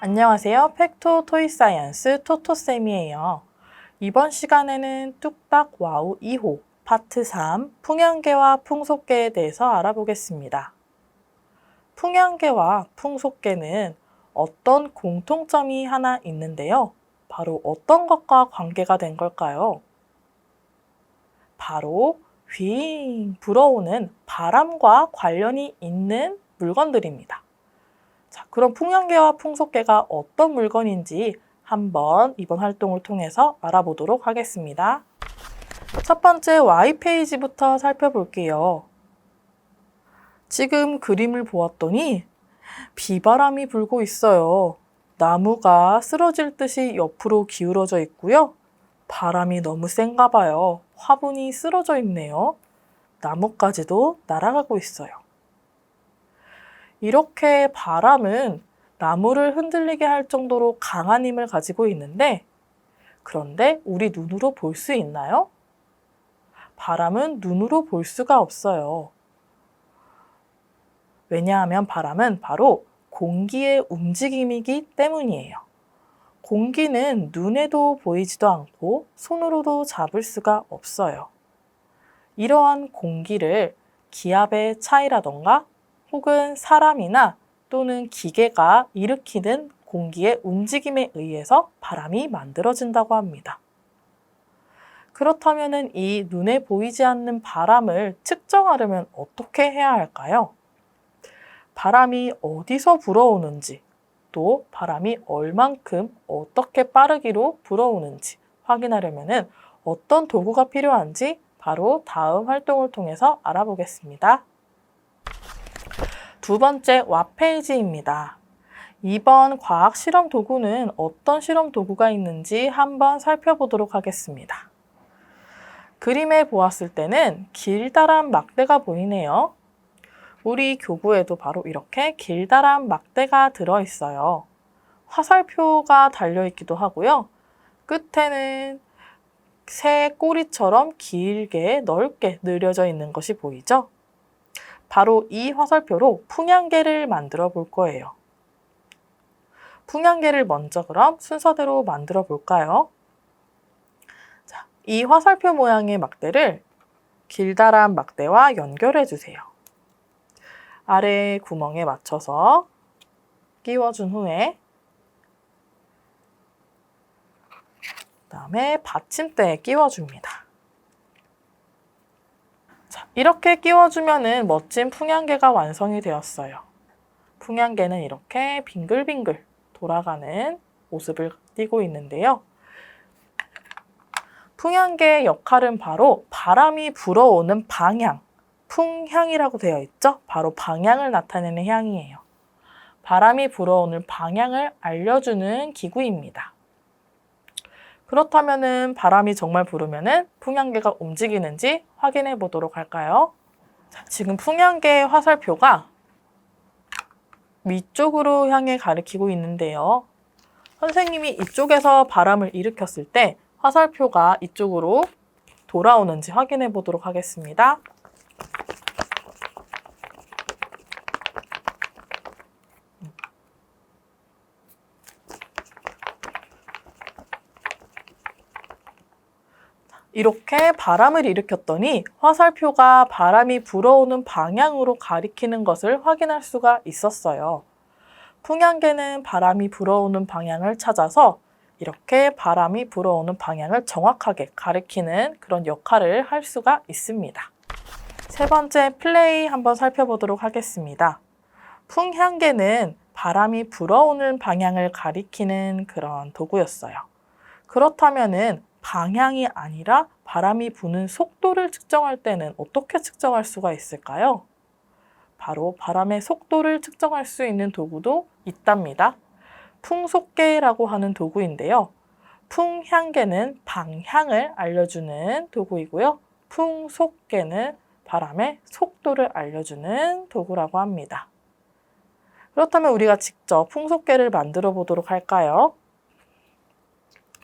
안녕하세요. 팩토 토이사이언스 토토쌤이에요. 이번 시간에는 뚝딱 와우 2호 파트 3 풍향계와 풍속계에 대해서 알아보겠습니다. 풍향계와 풍속계는 어떤 공통점이 하나 있는데요. 바로 어떤 것과 관계가 된 걸까요? 바로 휘잉 불어오는 바람과 관련이 있는 물건들입니다. 자, 그럼 풍향계와 풍속계가 어떤 물건인지 한번 이번 활동을 통해서 알아보도록 하겠습니다. 첫 번째 Y페이지부터 살펴볼게요. 지금 그림을 보았더니 비바람이 불고 있어요. 나무가 쓰러질 듯이 옆으로 기울어져 있고요. 바람이 너무 센가 봐요. 화분이 쓰러져 있네요. 나무까지도 날아가고 있어요. 이렇게 바람은 나무를 흔들리게 할 정도로 강한 힘을 가지고 있는데, 그런데 우리 눈으로 볼 수 있나요? 바람은 눈으로 볼 수가 없어요. 왜냐하면 바람은 바로 공기의 움직임이기 때문이에요. 공기는 눈에도 보이지도 않고 손으로도 잡을 수가 없어요. 이러한 공기를 기압의 차이라던가 혹은 사람이나 또는 기계가 일으키는 공기의 움직임에 의해서 바람이 만들어진다고 합니다. 그렇다면 이 눈에 보이지 않는 바람을 측정하려면 어떻게 해야 할까요? 바람이 어디서 불어오는지, 또 바람이 얼만큼 어떻게 빠르기로 불어오는지 확인하려면 어떤 도구가 필요한지 바로 다음 활동을 통해서 알아보겠습니다. 두 번째 왓페이지입니다. 이번 과학 실험 도구는 어떤 실험 도구가 있는지 한번 살펴보도록 하겠습니다. 그림에 보았을 때는 길다란 막대가 보이네요. 우리 교구에도 바로 이렇게 길다란 막대가 들어있어요. 화살표가 달려있기도 하고요. 끝에는 새 꼬리처럼 길게 넓게 늘려져 있는 것이 보이죠? 바로 이 화살표로 풍향계를 만들어 볼 거예요. 풍향계를 먼저 그럼 순서대로 만들어 볼까요? 자, 이 화살표 모양의 막대를 길다란 막대와 연결해 주세요. 아래 구멍에 맞춰서 끼워준 후에 그다음에 받침대에 끼워줍니다. 자, 이렇게 끼워주면은 멋진 풍향계가 완성이 되었어요. 풍향계는 이렇게 빙글빙글 돌아가는 모습을 띠고 있는데요. 풍향계의 역할은 바로 바람이 불어오는 방향, 풍향이라고 되어 있죠? 바로 방향을 나타내는 향이에요. 바람이 불어오는 방향을 알려주는 기구입니다. 그렇다면 바람이 정말 불으면 풍향계가 움직이는지 확인해 보도록 할까요? 자, 지금 풍향계의 화살표가 위쪽으로 향해 가리키고 있는데요. 선생님이 이쪽에서 바람을 일으켰을 때 화살표가 이쪽으로 돌아오는지 확인해 보도록 하겠습니다. 이렇게 바람을 일으켰더니 화살표가 바람이 불어오는 방향으로 가리키는 것을 확인할 수가 있었어요. 풍향계는 바람이 불어오는 방향을 찾아서 이렇게 바람이 불어오는 방향을 정확하게 가리키는 그런 역할을 할 수가 있습니다. 세 번째 플레이 한번 살펴보도록 하겠습니다. 풍향계는 바람이 불어오는 방향을 가리키는 그런 도구였어요. 그렇다면은 방향이 아니라 바람이 부는 속도를 측정할 때는 어떻게 측정할 수가 있을까요? 바로 바람의 속도를 측정할 수 있는 도구도 있답니다. 풍속계라고 하는 도구인데요. 풍향계는 방향을 알려주는 도구이고요. 풍속계는 바람의 속도를 알려주는 도구라고 합니다. 그렇다면 우리가 직접 풍속계를 만들어 보도록 할까요?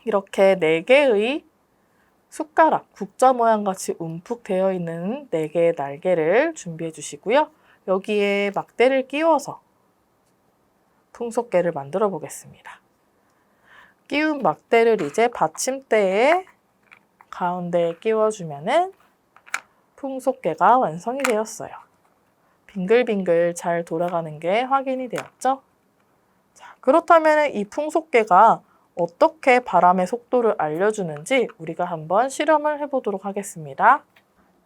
이렇게 4개의 숟가락, 국자 모양 같이 움푹 되어 있는 4개의 날개를 준비해 주시고요. 여기에 막대를 끼워서 풍속개를 만들어 보겠습니다. 끼운 막대를 이제 받침대에 가운데에 끼워주면은 풍속개가 완성이 되었어요. 빙글빙글 잘 돌아가는 게 확인이 되었죠? 자, 그렇다면 이 풍속개가 어떻게 바람의 속도를 알려주는지 우리가 한번 실험을 해보도록 하겠습니다.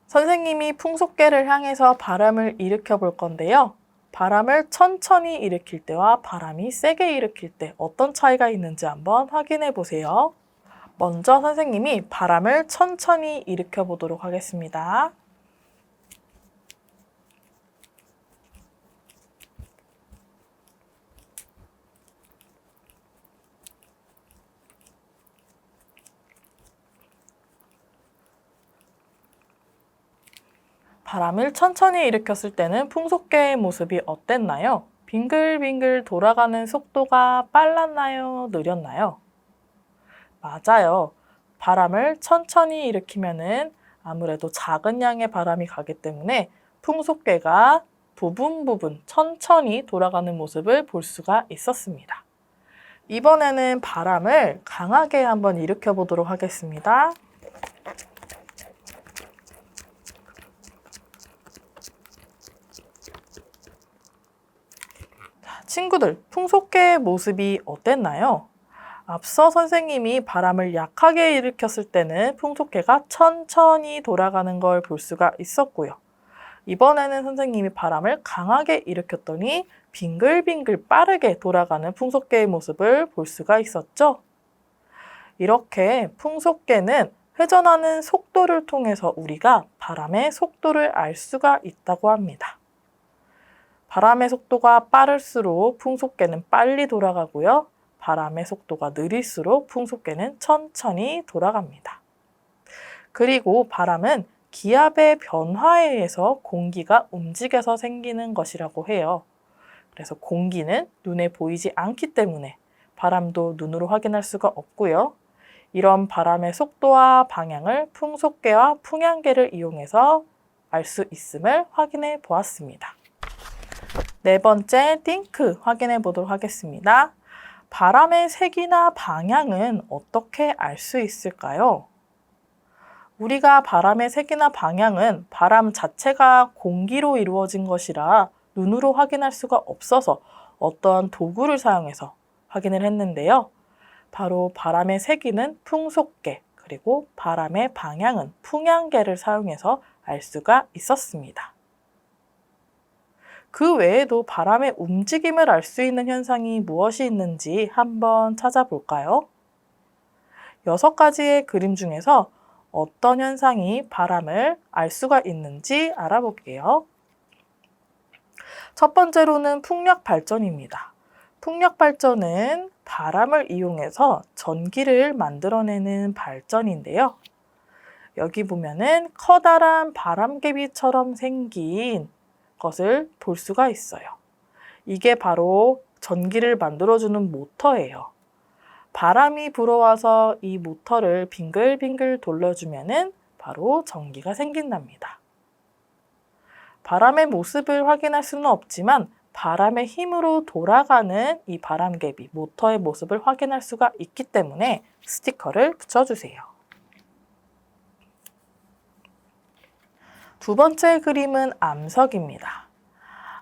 선생님이 풍속개를 향해서 바람을 일으켜 볼 건데요. 바람을 천천히 일으킬 때와 바람이 세게 일으킬 때 어떤 차이가 있는지 한번 확인해 보세요. 먼저 선생님이 바람을 천천히 일으켜 보도록 하겠습니다. 바람을 천천히 일으켰을 때는 풍속개의 모습이 어땠나요? 빙글빙글 돌아가는 속도가 빨랐나요? 느렸나요? 맞아요. 바람을 천천히 일으키면은 아무래도 작은 양의 바람이 가기 때문에 풍속개가 부분 천천히 돌아가는 모습을 볼 수가 있었습니다. 이번에는 바람을 강하게 한번 일으켜 보도록 하겠습니다. 친구들, 풍속개의 모습이 어땠나요? 앞서 선생님이 바람을 약하게 일으켰을 때는 풍속개가 천천히 돌아가는 걸 볼 수가 있었고요. 이번에는 선생님이 바람을 강하게 일으켰더니 빙글빙글 빠르게 돌아가는 풍속개의 모습을 볼 수가 있었죠. 이렇게 풍속개는 회전하는 속도를 통해서 우리가 바람의 속도를 알 수가 있다고 합니다. 바람의 속도가 빠를수록 풍속개는 빨리 돌아가고요. 바람의 속도가 느릴수록 풍속개는 천천히 돌아갑니다. 그리고 바람은 기압의 변화에 의해서 공기가 움직여서 생기는 것이라고 해요. 그래서 공기는 눈에 보이지 않기 때문에 바람도 눈으로 확인할 수가 없고요. 이런 바람의 속도와 방향을 풍속개와 풍향계를 이용해서 알 수 있음을 확인해 보았습니다. 네 번째, 띵크 확인해 보도록 하겠습니다. 바람의 색이나 방향은 어떻게 알 수 있을까요? 우리가 바람의 색이나 방향은 바람 자체가 공기로 이루어진 것이라 눈으로 확인할 수가 없어서 어떠한 도구를 사용해서 확인을 했는데요. 바로 바람의 세기는 풍속계, 그리고 바람의 방향은 풍향계를 사용해서 알 수가 있었습니다. 그 외에도 바람의 움직임을 알 수 있는 현상이 무엇이 있는지 한번 찾아볼까요? 6가지의 그림 중에서 어떤 현상이 바람을 알 수가 있는지 알아볼게요. 첫 번째로는 풍력 발전입니다. 풍력 발전은 바람을 이용해서 전기를 만들어내는 발전인데요. 여기 보면은 커다란 바람개비처럼 생긴 것을 볼 수가 있어요. 이게 바로 전기를 만들어주는 모터예요. 바람이 불어와서 이 모터를 빙글빙글 돌려주면은 바로 전기가 생긴답니다. 바람의 모습을 확인할 수는 없지만 바람의 힘으로 돌아가는 이 바람개비, 모터의 모습을 확인할 수가 있기 때문에 스티커를 붙여주세요. 두 번째 그림은 암석입니다.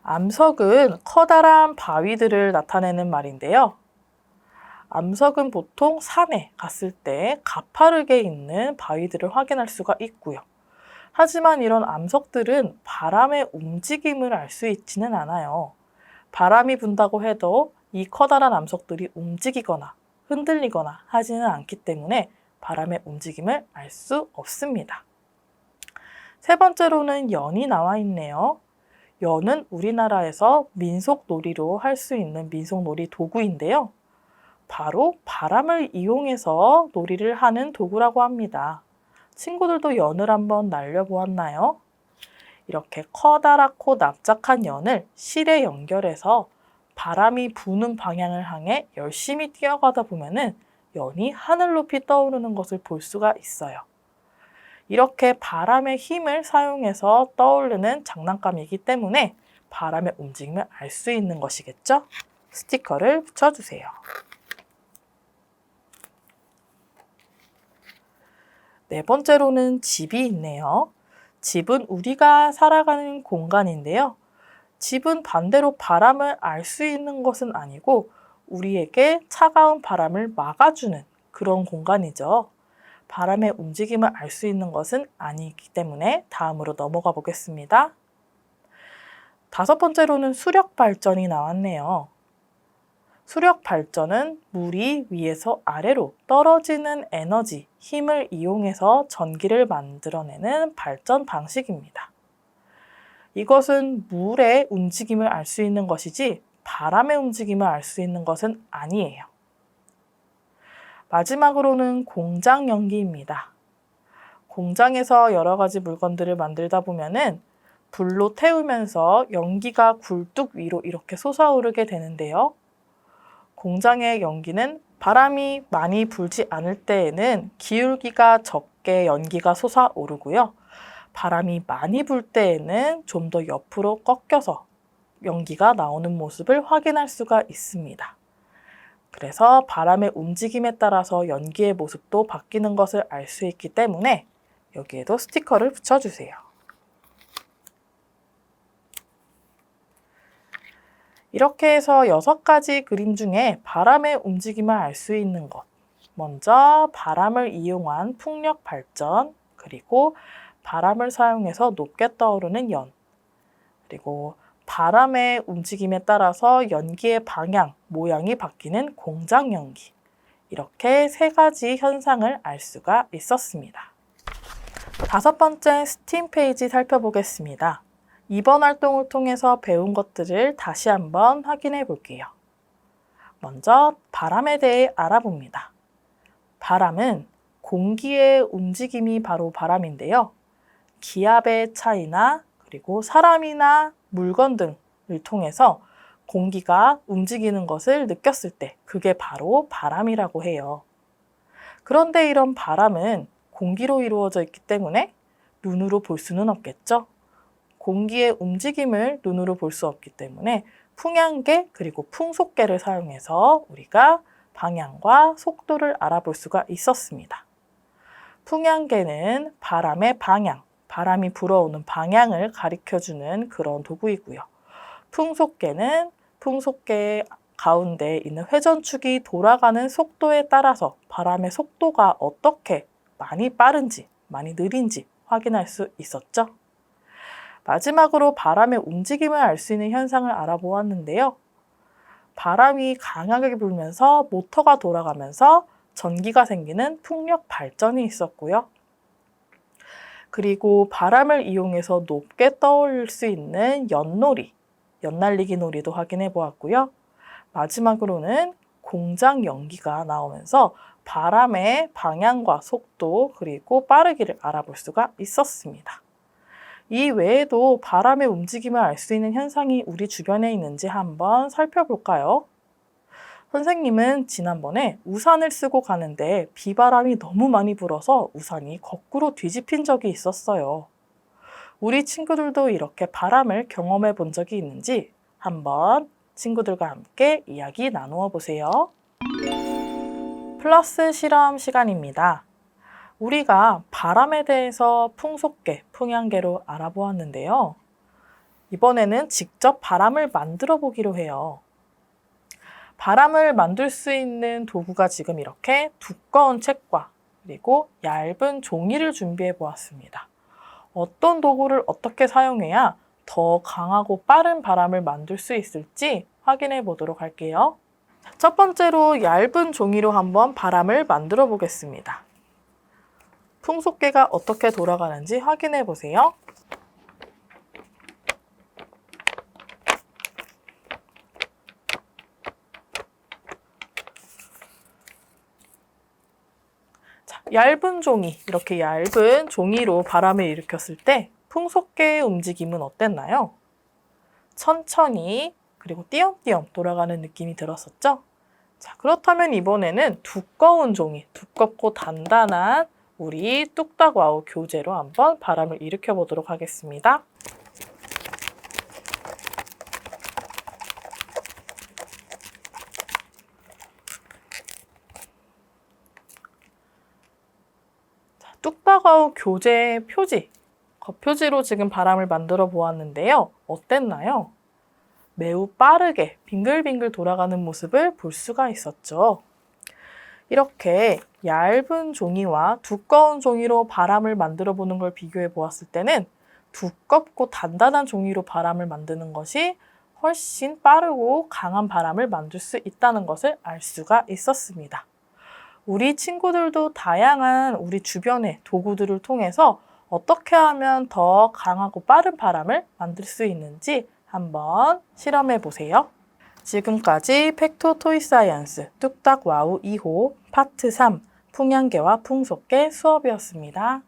암석은 커다란 바위들을 나타내는 말인데요. 암석은 보통 산에 갔을 때 가파르게 있는 바위들을 확인할 수가 있고요. 하지만 이런 암석들은 바람의 움직임을 알 수 있지는 않아요. 바람이 분다고 해도 이 커다란 암석들이 움직이거나 흔들리거나 하지는 않기 때문에 바람의 움직임을 알 수 없습니다. 세 번째로는 연이 나와 있네요. 연은 우리나라에서 민속놀이로 할 수 있는 민속놀이 도구인데요. 바로 바람을 이용해서 놀이를 하는 도구라고 합니다. 친구들도 연을 한번 날려보았나요? 이렇게 커다랗고 납작한 연을 실에 연결해서 바람이 부는 방향을 향해 열심히 뛰어가다 보면은 연이 하늘 높이 떠오르는 것을 볼 수가 있어요. 이렇게 바람의 힘을 사용해서 떠오르는 장난감이기 때문에 바람의 움직임을 알 수 있는 것이겠죠? 스티커를 붙여주세요. 네 번째로는 집이 있네요. 집은 우리가 살아가는 공간인데요. 집은 반대로 바람을 알 수 있는 것은 아니고 우리에게 차가운 바람을 막아주는 그런 공간이죠. 바람의 움직임을 알 수 있는 것은 아니기 때문에 다음으로 넘어가 보겠습니다. 다섯 번째로는 수력 발전이 나왔네요. 수력 발전은 물이 위에서 아래로 떨어지는 에너지, 힘을 이용해서 전기를 만들어내는 발전 방식입니다. 이것은 물의 움직임을 알 수 있는 것이지 바람의 움직임을 알 수 있는 것은 아니에요. 마지막으로는 공장 연기입니다. 공장에서 여러 가지 물건들을 만들다 보면은 불로 태우면서 연기가 굴뚝 위로 이렇게 솟아오르게 되는데요. 공장의 연기는 바람이 많이 불지 않을 때에는 기울기가 적게 연기가 솟아오르고요. 바람이 많이 불 때에는 좀 더 옆으로 꺾여서 연기가 나오는 모습을 확인할 수가 있습니다. 그래서 바람의 움직임에 따라서 연기의 모습도 바뀌는 것을 알 수 있기 때문에 여기에도 스티커를 붙여주세요. 이렇게 해서 6가지 그림 중에 바람의 움직임을 알 수 있는 것. 먼저 바람을 이용한 풍력 발전, 그리고 바람을 사용해서 높게 떠오르는 연, 그리고 바람의 움직임에 따라서 연기의 방향, 모양이 바뀌는 공장 연기. 이렇게 3가지 현상을 알 수가 있었습니다. 5번째 스팀 페이지 살펴보겠습니다. 이번 활동을 통해서 배운 것들을 다시 한번 확인해 볼게요. 먼저 바람에 대해 알아봅니다. 바람은 공기의 움직임이 바로 바람인데요. 기압의 차이나 그리고 사람이나 물건 등을 통해서 공기가 움직이는 것을 느꼈을 때 그게 바로 바람이라고 해요. 그런데 이런 바람은 공기로 이루어져 있기 때문에 눈으로 볼 수는 없겠죠? 공기의 움직임을 눈으로 볼 수 없기 때문에 풍향계 그리고 풍속계를 사용해서 우리가 방향과 속도를 알아볼 수가 있었습니다. 풍향계는 바람의 방향, 바람이 불어오는 방향을 가리켜주는 그런 도구이고요. 풍속계는 풍속계 가운데 있는 회전축이 돌아가는 속도에 따라서 바람의 속도가 어떻게 많이 빠른지, 많이 느린지 확인할 수 있었죠. 마지막으로 바람의 움직임을 알 수 있는 현상을 알아보았는데요. 바람이 강하게 불면서 모터가 돌아가면서 전기가 생기는 풍력 발전이 있었고요. 그리고 바람을 이용해서 높게 떠올릴 수 있는 연놀이, 연날리기 놀이도 확인해 보았고요. 마지막으로는 공장 연기가 나오면서 바람의 방향과 속도 그리고 빠르기를 알아볼 수가 있었습니다. 이 외에도 바람의 움직임을 알 수 있는 현상이 우리 주변에 있는지 한번 살펴볼까요? 선생님은 지난번에 우산을 쓰고 가는데 비바람이 너무 많이 불어서 우산이 거꾸로 뒤집힌 적이 있었어요. 우리 친구들도 이렇게 바람을 경험해 본 적이 있는지 한번 친구들과 함께 이야기 나누어 보세요. 플러스 실험 시간입니다. 우리가 바람에 대해서 풍속계, 풍향계로 알아보았는데요. 이번에는 직접 바람을 만들어 보기로 해요. 바람을 만들 수 있는 도구가 지금 이렇게 두꺼운 책과 그리고 얇은 종이를 준비해 보았습니다. 어떤 도구를 어떻게 사용해야 더 강하고 빠른 바람을 만들 수 있을지 확인해 보도록 할게요. 첫 번째로 얇은 종이로 한번 바람을 만들어 보겠습니다. 풍속계가 어떻게 돌아가는지 확인해 보세요. 자, 얇은 종이, 이렇게 얇은 종이로 바람을 일으켰을 때 풍속계의 움직임은 어땠나요? 천천히 그리고 띄엄띄엄 돌아가는 느낌이 들었었죠? 자, 그렇다면 이번에는 두꺼운 종이, 두껍고 단단한 우리 뚝딱 와우 교재로 한번 바람을 일으켜 보도록 하겠습니다. 뚝딱 와우 교재 표지, 겉표지로 지금 바람을 만들어 보았는데요. 어땠나요? 매우 빠르게 빙글빙글 돌아가는 모습을 볼 수가 있었죠. 이렇게 얇은 종이와 두꺼운 종이로 바람을 만들어 보는 걸 비교해 보았을 때는 두껍고 단단한 종이로 바람을 만드는 것이 훨씬 빠르고 강한 바람을 만들 수 있다는 것을 알 수가 있었습니다. 우리 친구들도 다양한 우리 주변의 도구들을 통해서 어떻게 하면 더 강하고 빠른 바람을 만들 수 있는지 한번 실험해 보세요. 지금까지 팩토 토이 사이언스 뚝딱 와우 2호 파트 3 풍향계와 풍속계 수업이었습니다.